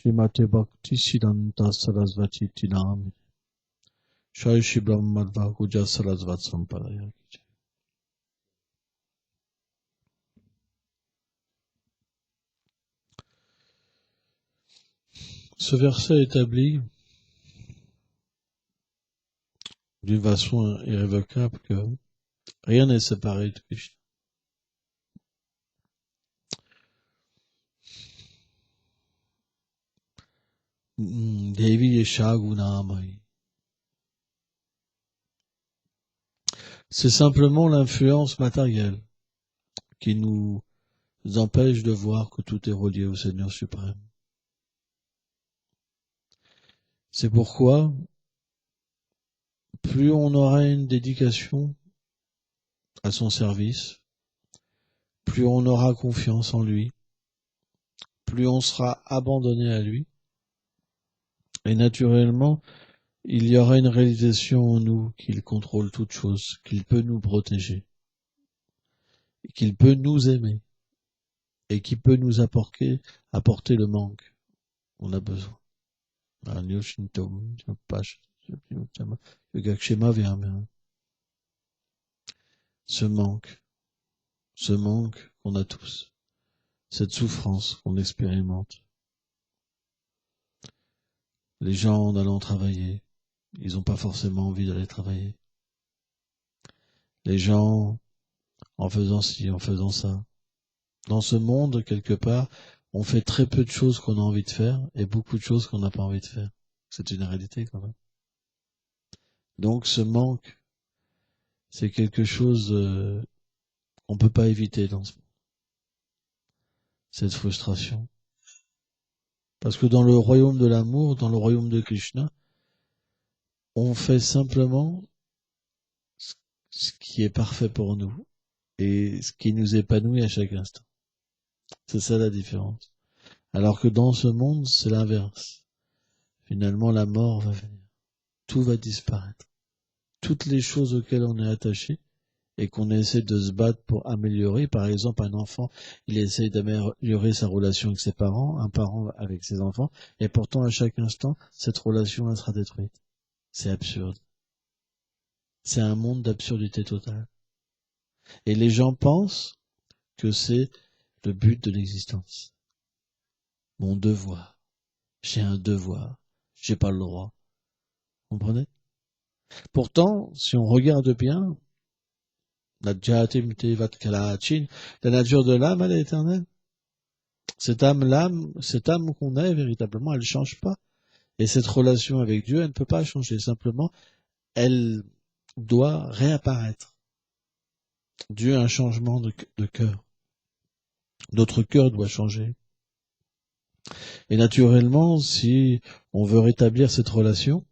Shrimate Bhakti Siddhanta Sarasvati Tinam Shai Shri Brahmadva Guja Sarasvat Sampadaya. Ce verset établit d'une façon irrévocable que rien n'est séparé de Krishna. Devi Yesha Gunamai. C'est simplement l'influence matérielle qui nous empêche de voir que tout est relié au Seigneur suprême. C'est pourquoi, plus on aura une dédication à son service, plus on aura confiance en lui, plus on sera abandonné à lui, et naturellement, il y aura une réalisation en nous qu'il contrôle toutes choses, qu'il peut nous protéger, qu'il peut nous aimer, et qu'il peut nous apporter le manque. On a besoin. Ce manque qu'on a tous, cette souffrance qu'on expérimente. Les gens en allant travailler, ils n'ont pas forcément envie d'aller travailler. Les gens en faisant ci, en faisant ça. Dans ce monde, quelque part, on fait très peu de choses qu'on a envie de faire et beaucoup de choses qu'on n'a pas envie de faire. C'est une réalité quand même. Donc ce manque, c'est quelque chose qu'on ne peut pas éviter dans ce monde. Cette frustration. Parce que dans le royaume de l'amour, dans le royaume de Krishna, on fait simplement ce qui est parfait pour nous et ce qui nous épanouit à chaque instant. C'est ça la différence. Alors que dans ce monde, c'est l'inverse. Finalement, la mort va venir. Tout va disparaître. Toutes les choses auxquelles on est attaché et qu'on essaie de se battre pour améliorer. Par exemple, un enfant, il essaie d'améliorer sa relation avec ses parents, un parent avec ses enfants, et pourtant, à chaque instant, cette relation elle sera détruite. C'est absurde. C'est un monde d'absurdité totale. Et les gens pensent que c'est le but de l'existence. Mon devoir. J'ai un devoir. J'ai pas le droit. Vous comprenez? Pourtant, si on regarde bien, la nature de l'âme, elle est éternelle. Cette âme qu'on est, véritablement, elle ne change pas. Et cette relation avec Dieu, elle ne peut pas changer. Simplement, elle doit réapparaître. Dieu a un changement de cœur. Notre cœur doit changer. Et naturellement, si on veut rétablir cette relation,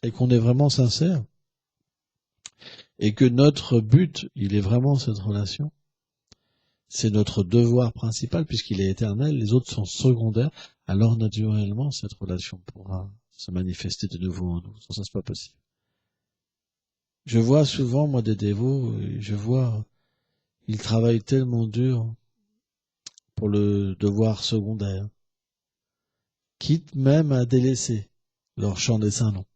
et qu'on est vraiment sincère, et que notre but, il est vraiment cette relation, c'est notre devoir principal, puisqu'il est éternel, les autres sont secondaires, alors naturellement, cette relation pourra se manifester de nouveau en nous. Sans ça, c'est pas possible. Je vois souvent, moi, des dévots, ils travaillent tellement dur pour le devoir secondaire, quitte même à délaisser leur chant des saints noms.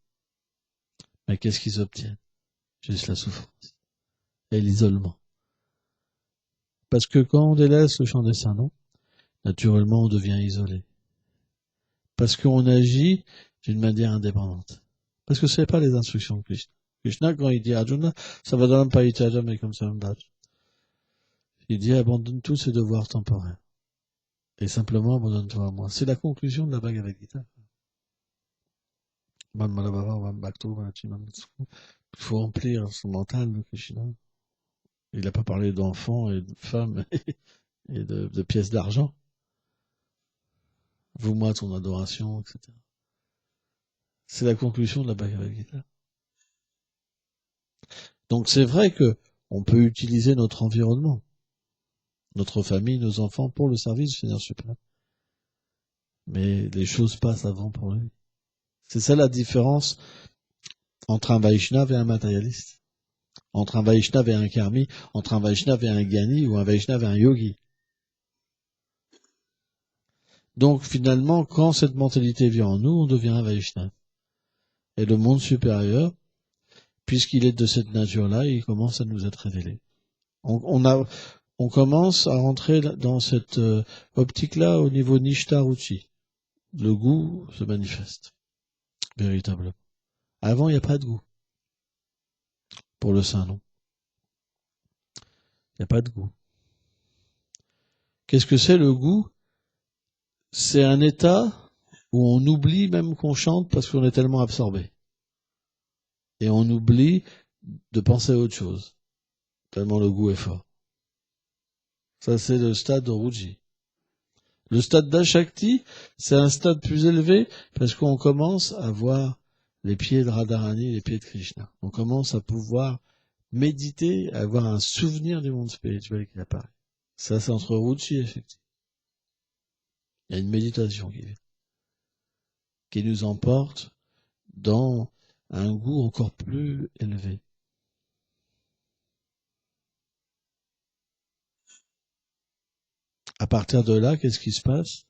Mais qu'est-ce qu'ils obtiennent? Juste la souffrance et l'isolement. Parce que quand on délaisse le chant des saints noms, naturellement on devient isolé. Parce qu'on agit d'une manière indépendante. Parce que ce n'est pas les instructions de Krishna. Krishna, quand il dit à Arjuna, ça va dans Païtaja, mais comme ça, il dit abandonne tous ces devoirs temporaires. Et simplement abandonne-toi à moi. C'est la conclusion de la Bhagavad Gita. Il faut remplir son mental de Krishna. Il n'a pas parlé d'enfants et de femmes et de pièces d'argent. Voue-moi ton adoration, etc. C'est la conclusion de la Bhagavad Gita. Donc c'est vrai que on peut utiliser notre environnement, notre famille, nos enfants pour le service du Seigneur suprême. Mais les choses passent avant pour lui. C'est ça la différence entre un Vaishnava et un matérialiste. Entre un Vaishnava et un Karmi, entre un Vaishnava et un Gyani ou un Vaishnava et un Yogi. Donc finalement, quand cette mentalité vient en nous, on devient un Vaishnava. Et le monde supérieur, puisqu'il est de cette nature-là, il commence à nous être révélé. On commence à rentrer dans cette optique-là au niveau Nishta-Ruchi. Le goût se manifeste, véritablement. Avant, il n'y a pas de goût. Pour le Saint, non. Il n'y a pas de goût. Qu'est-ce que c'est le goût? C'est un état où on oublie même qu'on chante parce qu'on est tellement absorbé. Et on oublie de penser à autre chose, tellement le goût est fort. Ça, c'est le stade de Ruji. Le stade d'Ashakti, c'est un stade plus élevé parce qu'on commence à voir les pieds de Radharani, les pieds de Krishna. On commence à pouvoir méditer, à avoir un souvenir du monde spirituel qui apparaît. Ça, c'est entre Ruchi et Shakti. Il y a une méditation qui nous emporte dans un goût encore plus élevé. À partir de là, qu'est-ce qui se passe?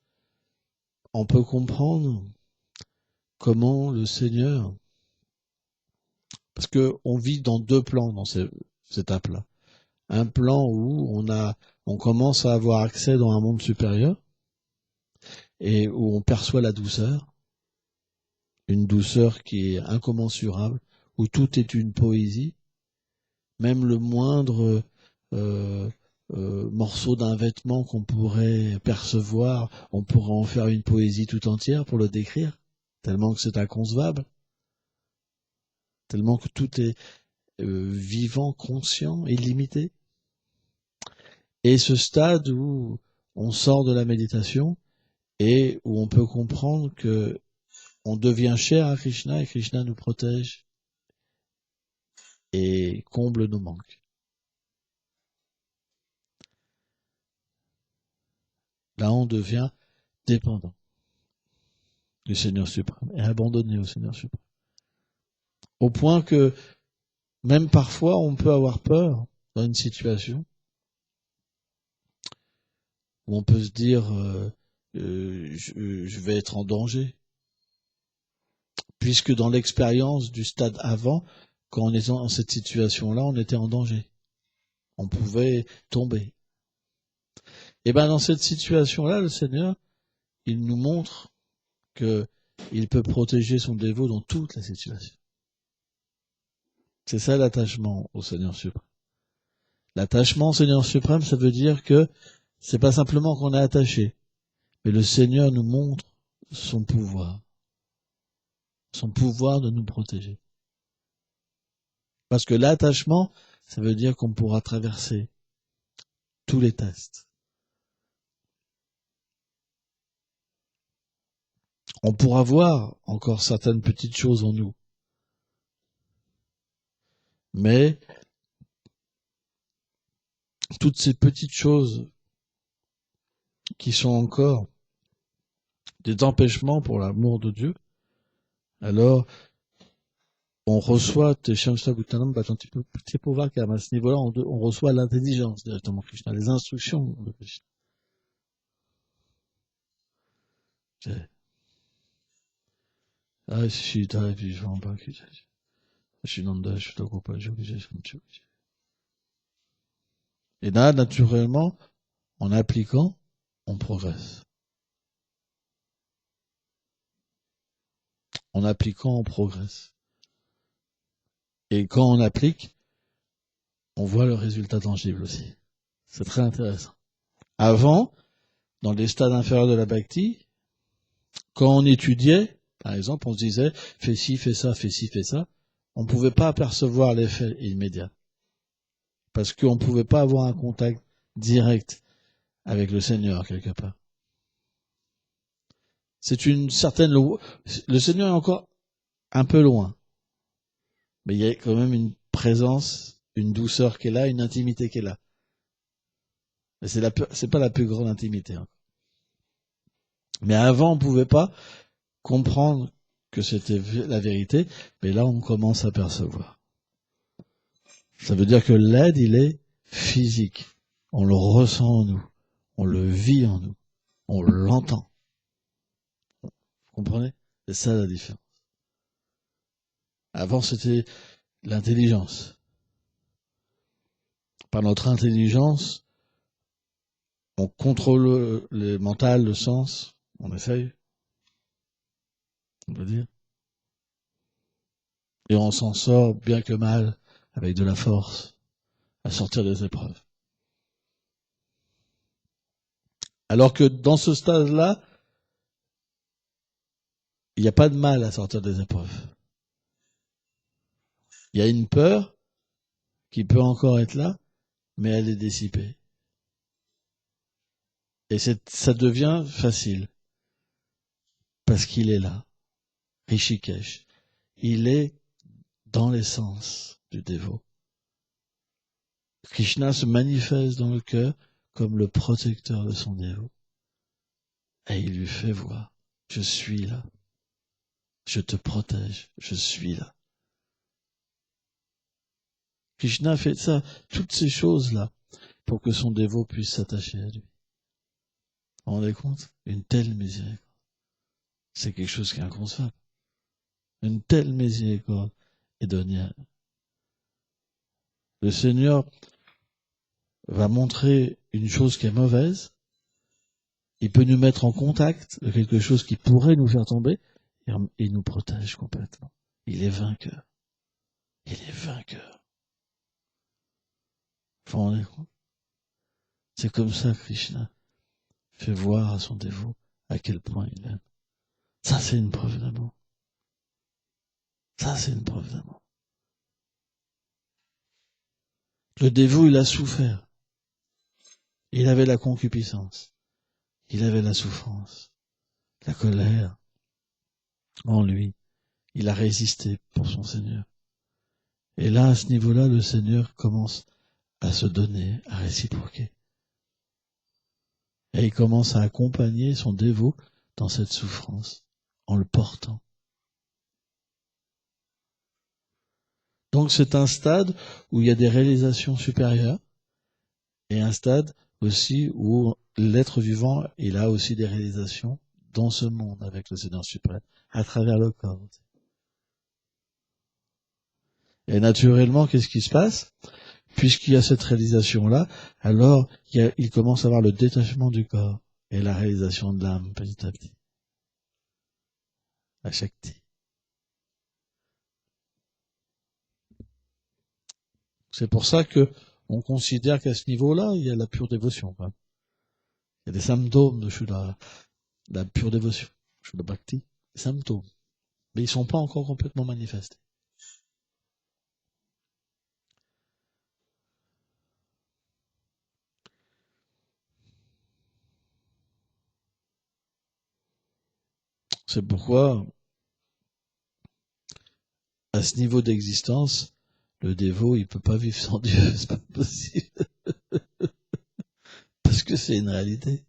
On peut comprendre comment le Seigneur, parce que on vit dans deux plans dans cette étape-là. Un plan où on commence à avoir accès dans un monde supérieur et où on perçoit la douceur, une douceur qui est incommensurable, où tout est une poésie, même le moindre morceau d'un vêtement qu'on pourrait percevoir, on pourrait en faire une poésie tout entière pour le décrire, tellement que c'est inconcevable, tellement que tout est vivant, conscient, illimité. Et ce stade où on sort de la méditation et où on peut comprendre que on devient cher à Krishna et Krishna nous protège et comble nos manques. Là, on devient dépendant du Seigneur suprême et abandonné au Seigneur suprême. Au point que même parfois, on peut avoir peur dans une situation où on peut se dire je vais être en danger. Puisque dans l'expérience du stade avant, quand on est dans cette situation-là, on était en danger. On pouvait tomber. Et bien dans cette situation-là, le Seigneur, il nous montre que il peut protéger son dévot dans toutes les situations. C'est ça l'attachement au Seigneur suprême. L'attachement au Seigneur suprême, ça veut dire que c'est pas simplement qu'on est attaché, mais le Seigneur nous montre son pouvoir de nous protéger. Parce que l'attachement, ça veut dire qu'on pourra traverser tous les tests. On pourra voir encore certaines petites choses en nous. Mais toutes ces petites choses qui sont encore des empêchements pour l'amour de Dieu, alors on reçoit Teshamsa Bhutanam Bhajantipu Puvakam. À ce niveau-là, on reçoit l'intelligence directement de Krishna, les instructions de Krishna. Et là, naturellement, en appliquant, on progresse. En appliquant, on progresse. Et quand on applique, on voit le résultat tangible aussi. C'est très intéressant. Avant, dans les stades inférieurs de la bhakti, quand on étudiait, par exemple, on se disait fais ci, fais ça, fais ci, fais ça, on ne pouvait pas apercevoir l'effet immédiat. Parce qu'on ne pouvait pas avoir un contact direct avec le Seigneur quelque part. C'est une certaine... Le Seigneur est encore un peu loin. Mais il y a quand même une présence, une douceur qui est là, une intimité qui est là. Mais c'est pas la plus grande intimité. Hein. Mais avant, on ne pouvait pas comprendre que c'était la vérité, mais là, on commence à percevoir. Ça veut dire que l'aide, il est physique. On le ressent en nous. On le vit en nous. On l'entend. comprenez? C'est ça la différence. Avant, c'était l'intelligence. Par notre intelligence, on contrôle le mental, le sens, on essaye, on peut dire. Et on s'en sort bien que mal, avec de la force, à sortir des épreuves. Alors que dans ce stade-là, il n'y a pas de mal à sortir des épreuves. Il y a une peur qui peut encore être là, mais elle est dissipée. Et ça devient facile. Parce qu'il est là. Rishikesh. Il est dans l'essence du dévot. Krishna se manifeste dans le cœur comme le protecteur de son dévot. Et il lui fait voir, je suis là. Je te protège. Je suis là. Krishna fait ça, toutes ces choses-là, pour que son dévot puisse s'attacher à lui. Vous vous rendez compte? Une telle miséricorde. C'est quelque chose qui est inconcevable. Une telle miséricorde est donnée. Le Seigneur va montrer une chose qui est mauvaise. Il peut nous mettre en contact de quelque chose qui pourrait nous faire tomber et il nous protège complètement. Il est vainqueur. Il est vainqueur. Vous vous rendez compte? C'est comme ça que Krishna fait voir à son dévot à quel point il aime. Ça, c'est une preuve d'amour. Ça, c'est une preuve d'amour. Le dévot, il a souffert. Il avait la concupiscence. Il avait la souffrance, la colère en lui. Il a résisté pour son Seigneur. Et là, à ce niveau-là, le Seigneur commence à se donner, à réciproquer. Et il commence à accompagner son dévot dans cette souffrance, en le portant. Donc c'est un stade où il y a des réalisations supérieures, et un stade aussi où l'être vivant, il a aussi des réalisations dans ce monde avec le Seigneur suprême, à travers le corps. Et naturellement, qu'est-ce qui se passe? Puisqu'il y a cette réalisation-là, alors il commence à avoir le détachement du corps et la réalisation de l'âme petit à petit. La Shakti. C'est pour ça que on considère qu'à ce niveau-là, il y a la pure dévotion. Quoi. Il y a des symptômes de la pure dévotion, Shuddha Bhakti, des symptômes. Mais ils ne sont pas encore complètement manifestés. C'est pourquoi, à ce niveau d'existence, le dévot, il peut pas vivre sans Dieu, c'est pas possible. Parce que c'est une réalité.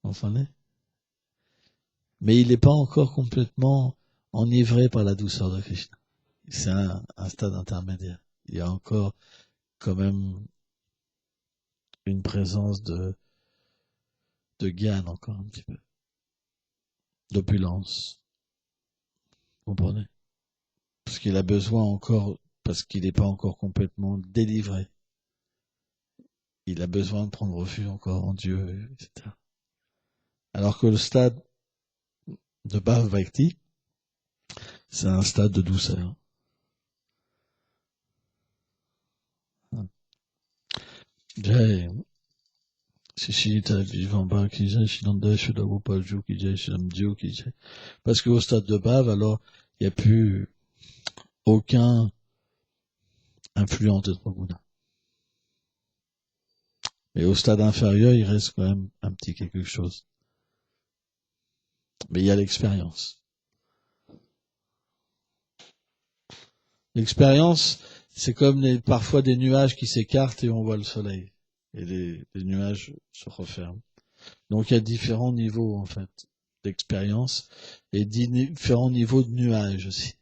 Enfin, mais il n'est pas encore complètement enivré par la douceur de Krishna. C'est un stade intermédiaire. Il y a encore quand même une présence de Gyan encore un petit peu. D'opulence. Vous comprenez? Parce qu'il a besoin encore, parce qu'il n'est pas encore complètement délivré. Il a besoin de prendre refuge encore en Dieu, etc. Alors que le stade de Bhav Bhakti, c'est un stade de douceur. Jai, Shishita Vivamba qui jai, Shinanda Shudavopalju qui jai, Shinamdiu qui jai. Parce qu'au stade de Bhav, alors, il n'y a plus aucun influence de Bouddha. Mais au stade inférieur, il reste quand même un petit quelque chose. Mais il y a l'expérience. L'expérience, c'est comme parfois des nuages qui s'écartent et on voit le soleil. Et les nuages se referment. Donc il y a différents niveaux, en fait, d'expérience et différents niveaux de nuages aussi.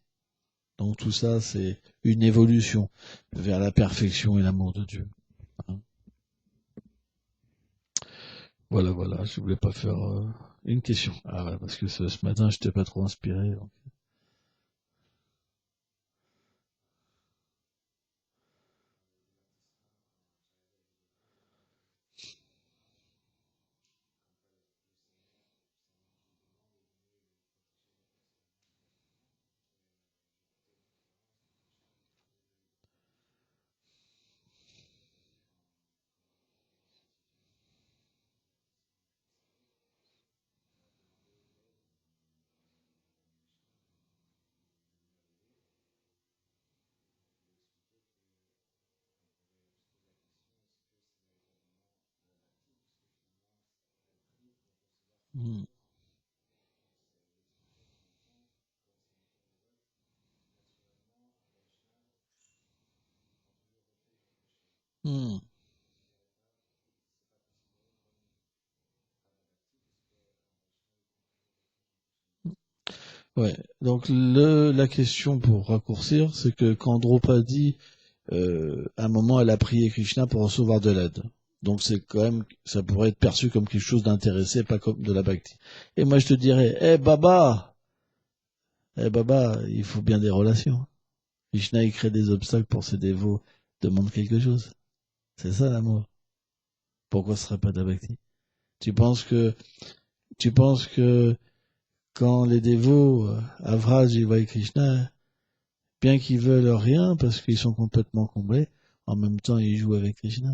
Donc tout ça, c'est une évolution vers la perfection et l'amour de Dieu. Voilà, je voulais pas faire Une question. Ah ouais, parce que ce matin, je n'étais pas trop inspiré. Donc. Hmm. Hmm. Ouais. Donc la question pour raccourcir, c'est que quand Draupadi, à un moment, elle a prié Krishna pour recevoir de l'aide. Donc c'est quand même, ça pourrait être perçu comme quelque chose d'intéressé, pas comme de la bhakti. Et moi je te dirais, Baba, il faut bien des relations. Krishna il crée des obstacles pour ses dévots, demande quelque chose. C'est ça l'amour. Pourquoi ce serait pas de la bhakti? Tu penses que, tu penses que quand les dévots, Avraj, ils voient Krishna, bien qu'ils veulent rien parce qu'ils sont complètement comblés, en même temps ils jouent avec Krishna.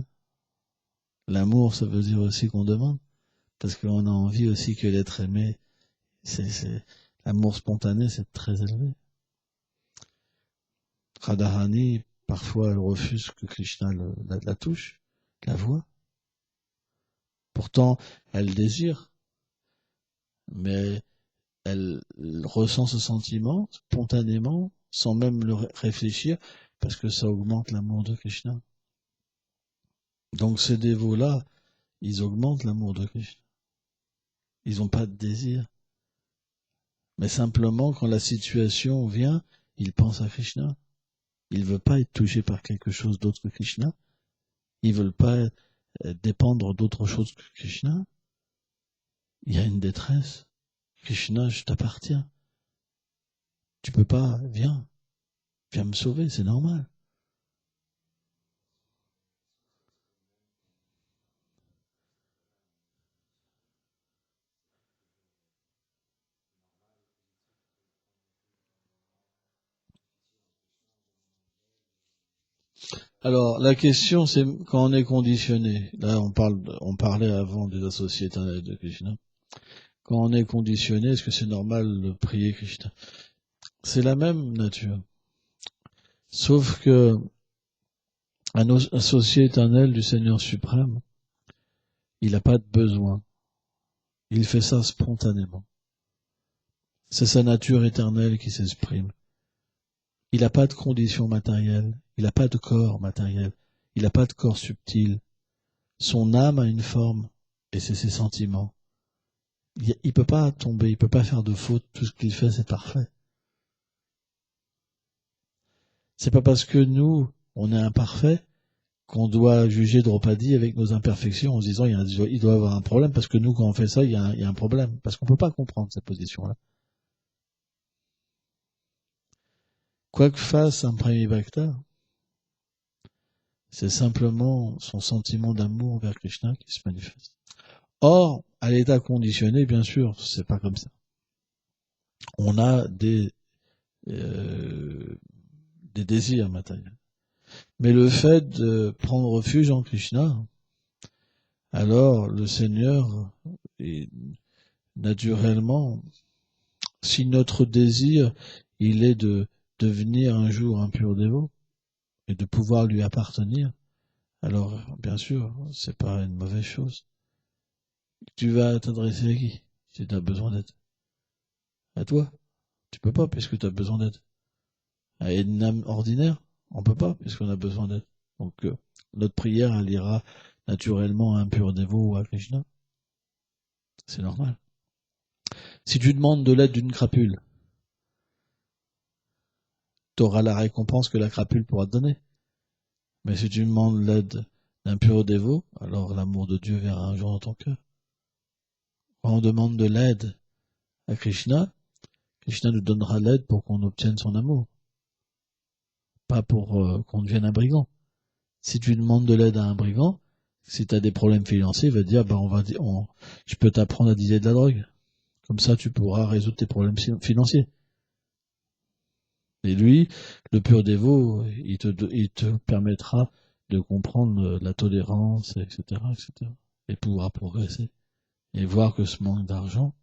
L'amour, ça veut dire aussi qu'on demande, parce qu'on a envie aussi que l'être aimé, l'amour spontané, c'est très élevé. Radharani, parfois, elle refuse que Krishna la touche, la voie. Pourtant, elle désire, mais elle ressent ce sentiment spontanément, sans même le réfléchir, parce que ça augmente l'amour de Krishna. Donc ces dévots-là, ils augmentent l'amour de Krishna. Ils n'ont pas de désir. Mais simplement, quand la situation vient, ils pensent à Krishna. Ils ne veulent pas être touchés par quelque chose d'autre que Krishna. Ils ne veulent pas dépendre d'autre chose que Krishna. Il y a une détresse. Krishna, je t'appartiens. Tu peux pas, viens me sauver, c'est normal. Alors, la question, c'est quand on est conditionné. Là, on parlait avant des associés éternels de Krishna. Quand on est conditionné, est-ce que c'est normal de prier Krishna? C'est la même nature. Sauf que un associé éternel du Seigneur suprême, il n'a pas de besoin. Il fait ça spontanément. C'est sa nature éternelle qui s'exprime. Il n'a pas de conditions matérielles. Il n'a pas de corps matériel. Il n'a pas de corps subtil. Son âme a une forme, et c'est ses sentiments. Il peut pas tomber, il peut pas faire de faute. Tout ce qu'il fait, c'est parfait. C'est pas parce que nous, on est imparfait, qu'on doit juger Draupadi avec nos imperfections en se disant il doit avoir un problème parce que nous quand on fait ça il y a un problème parce qu'on peut pas comprendre cette position là. Quoi que fasse un Premi Bhakta, c'est simplement son sentiment d'amour vers Krishna qui se manifeste. Or, à l'état conditionné, bien sûr, c'est pas comme ça. On a euh, des désirs matériels. Mais le fait de prendre refuge en Krishna, alors le Seigneur est naturellement, si notre désir, il est de devenir un jour un pur dévot et de pouvoir lui appartenir, alors bien sûr, c'est pas une mauvaise chose. Tu vas t'adresser à qui si tu as besoin d'aide? À toi? Tu peux pas puisque tu as besoin d'aide. À une âme ordinaire? On peut pas puisqu'on a besoin d'aide. Donc notre prière, elle ira naturellement à un pur dévot ou à Krishna. C'est normal. Si tu demandes de l'aide d'une crapule, tu auras la récompense que la crapule pourra te donner. Mais si tu demandes l'aide d'un pur dévot, alors l'amour de Dieu verra un jour dans ton cœur. Quand on demande de l'aide à Krishna, Krishna nous donnera l'aide pour qu'on obtienne son amour, pas pour qu'on devienne un brigand. Si tu demandes de l'aide à un brigand, si tu as des problèmes financiers, il va te dire, je peux t'apprendre à dealer de la drogue. Comme ça, tu pourras résoudre tes problèmes financiers. Et lui, le pur dévot, il te permettra de comprendre la tolérance, etc., etc., et pouvoir progresser. Et voir que ce manque d'argent,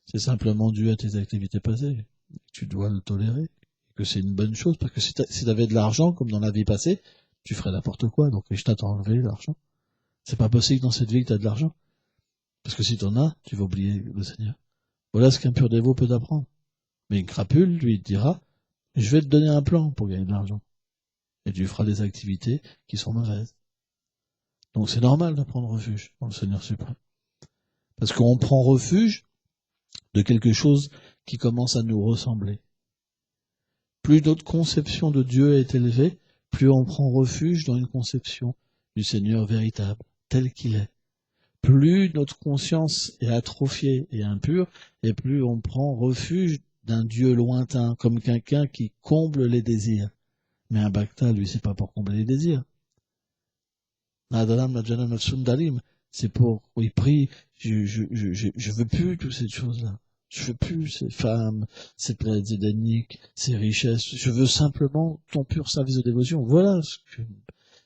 c'est simplement dû à tes activités passées. Tu dois le tolérer. Que c'est une bonne chose, parce que si t'avais de l'argent, comme dans la vie passée, tu ferais n'importe quoi, donc Krishna t'a enlevé l'argent. C'est pas possible que dans cette vie que t'as de l'argent. Parce que si t'en as, tu vas oublier le Seigneur. Voilà ce qu'un pur dévot peut t'apprendre. Mais une crapule, lui, il te dira, je vais te donner un plan pour gagner de l'argent. Et tu feras des activités qui sont mauvaises. Donc c'est normal de prendre refuge dans le Seigneur suprême. Parce qu'on prend refuge de quelque chose qui commence à nous ressembler. Plus notre conception de Dieu est élevée, plus on prend refuge dans une conception du Seigneur véritable, tel qu'il est. Plus notre conscience est atrophiée et impure, et plus on prend refuge d'un Dieu lointain, comme quelqu'un qui comble les désirs. Mais un bhakta, lui, c'est pas pour combler les désirs. Nadalam Najanam Sundarim, c'est pour, il prie, je veux plus toutes ces choses-là. Je veux plus ces femmes, ces planètes édéniques, ces richesses. Je veux simplement ton pur service de dévotion. Voilà ce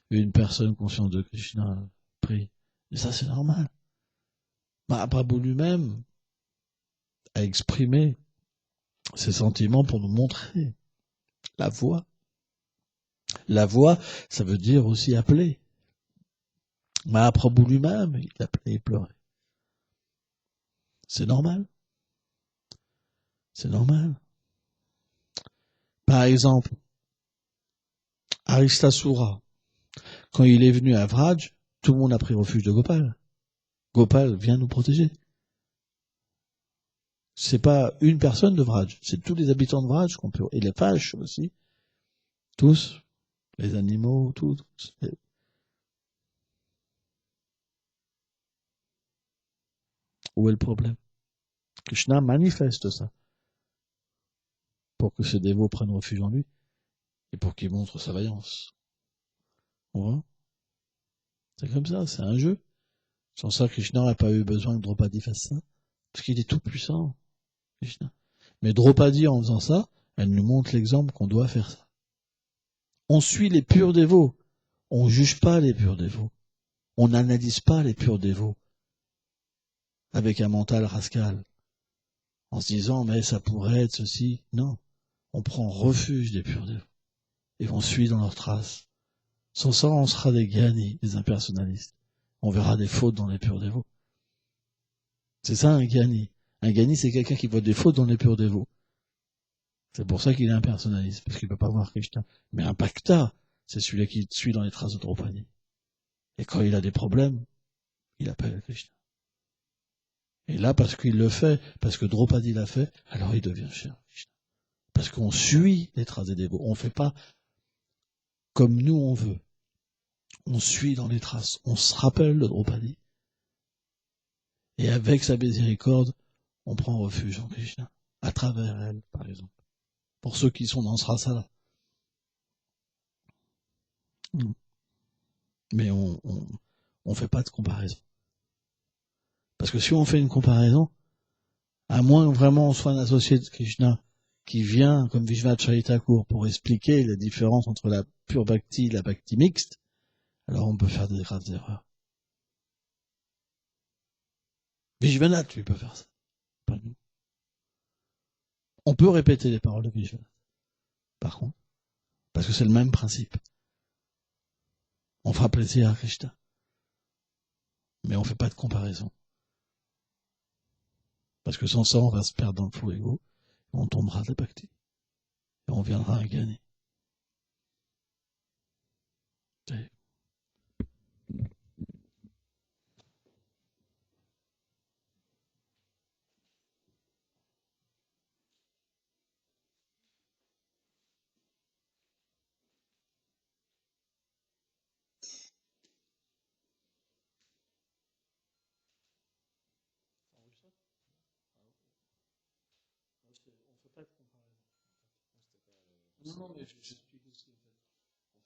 qu'une personne consciente de Krishna prie. Et ça, c'est normal. Mahaprabhu lui-même a exprimé ses sentiments pour nous montrer la voie. La voie, ça veut dire aussi appeler. Mahaprabhu lui-même, il appelait et pleurait. C'est normal. C'est normal. Par exemple, Aristasura, quand il est venu à Vraj, tout le monde a pris refuge de Gopal. Gopal vient nous protéger. C'est pas une personne de Vraj, c'est tous les habitants de Vraj qu'on peut, et les vaches aussi, tous, les animaux, tous. Où est le problème? Krishna manifeste ça pour que ce dévot prenne refuge en lui et pour qu'il montre sa vaillance. On voit? C'est comme ça, c'est un jeu. Sans ça, Krishna n'a pas eu besoin que Draupadi fasse ça, parce qu'il est tout puissant, Krishna. Mais Draupadi, en faisant ça, elle nous montre l'exemple qu'on doit faire ça. On suit les purs dévots. On juge pas les purs dévots. On n'analyse pas les purs dévots avec un mental rascal, en se disant, mais ça pourrait être ceci. Non. On prend refuge des purs dévots. Et on suit dans leurs traces. Sans ça, on sera des ghanis, des impersonnalistes. On verra des fautes dans les purs dévots. C'est ça un ghani. Un ghani, c'est quelqu'un qui voit des fautes dans les purs dévots. C'est pour ça qu'il est impersonnaliste, parce qu'il ne peut pas voir Krishna. Mais un bhakta, c'est celui-là qui suit dans les traces de Draupadi. Et quand il a des problèmes, il appelle Krishna. Et là, parce qu'il le fait, parce que Draupadi l'a fait, alors il devient cher Krishna. Parce qu'on suit les traces des dévots. On ne fait pas comme nous on veut. On suit dans les traces. On se rappelle de Draupadi. Et avec sa miséricorde, on prend refuge en Krishna. À travers elle, par exemple. Pour ceux qui sont dans ce rasa-là. Mais on fait pas de comparaison. Parce que si on fait une comparaison, à moins que vraiment on soit un associé de Krishna qui vient, comme Vishwanath Chaithakur, pour expliquer la différence entre la pure bhakti et la bhakti mixte, alors on peut faire des graves erreurs. Vishwanath, lui, peut faire ça. Pas nous. On peut répéter les paroles de Vishwanath. Par contre, parce que c'est le même principe. On fera plaisir à Krishna. Mais on ne fait pas de comparaison. Parce que sans ça, on va se perdre dans le faux ego, et on tombera de la bhakti. Et on viendra à gagner. Non, non, mais j'explique ce que